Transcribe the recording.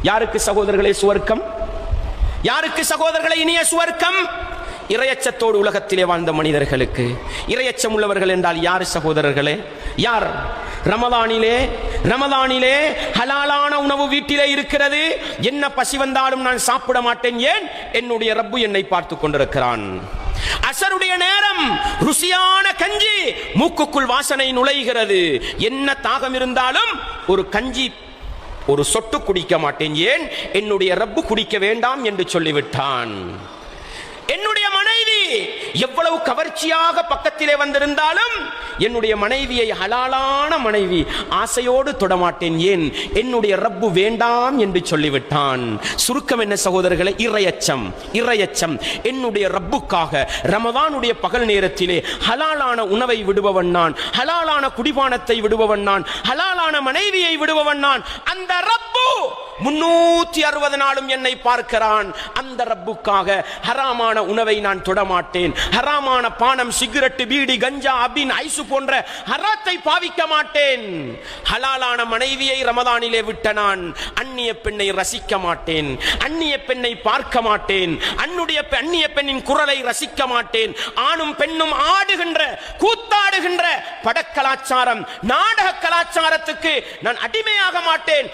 யாருக்கு சகோதரர்களே சுவர்க்கம்? யாருக்கு சகோதரர்களே இனிய சுவர்க்கம்? இறையச்சத்தோடு உலகத்திலே வாழ்ந்த மனிதர்களுக்கு. இறையச்சம் உள்ளவர்கள் என்றால் யார் சகோதரர்களே? யார்? ரமலானிலே ஹலாலான உணவு வீட்டிலே இருக்கிறது. என்ன பசி வந்தாலும் நான் சாப்பிட மாட்டேன். ஏன்? என்னுடைய ரப்பு என்னை பார்த்து கொண்டிருக்கிறான். அசருடைய நேரம், ருசியான கஞ்சி மூக்குக்குள் வாசனை நுழைகிறது. என்ன தாகம் இருந்தாலும் ஒரு கஞ்சி ஒரு சொட்டு குடிக்க மாட்டேன். ஏன்? என்னுடைய ரப்பு குடிக்க வேண்டாம் என்று சொல்லிவிட்டான். என்னுடைய மனைவி எவ்வளவு கவர்ச்சியாக பக்கத்திலே வந்திருந்தாலும் என்னுடைய மனைவியை, ஹலாலான மனைவி, ஆசையோடு தொடமாட்டேன். ஏன்? என்னுடைய ரப்பு வேண்டாம் என்று சொல்லிவிட்டான். சுருக்கம் என்ன சகோதரர்களே? இறையச்சம். என்னுடைய ரப்புக்காக ரமதானுடைய பகல் நேரத்திலே ஹலாலான உணவை விடுபவன் நான், ஹலாலான குடிபானத்தை விடுபவன் நான், ஹலாலான மனைவியை விடுபவன் நான். அந்த ரப்பு 360 நாளும் என்னை பார்க்கிறான். அந்த ரப்புக்காக ஹராமான உணவை நான் தொடமாட்டேன். ஹராமான பானம், சிகரெட், பீடி, கஞ்சா, அபின், ஐசு போன்ற ஹராத்தை பாவிக்க மாட்டேன். ஹலாலான மனைவியை ரமதானிலே விட்ட நான் அந்நிய பெண்ணை ரசிக்க மாட்டேன், அந்நிய பெண்ணை பார்க்க மாட்டேன், அந்நிய பெண்ணின் குரலை ரசிக்க மாட்டேன். ஆணும் பெண்ணும் ஆடுகின்ற, கூத்தாடுகின்ற படக்கலாச்சாரம், நாடக கலாச்சாரத்துக்கு நான் அடிமையாக மாட்டேன்.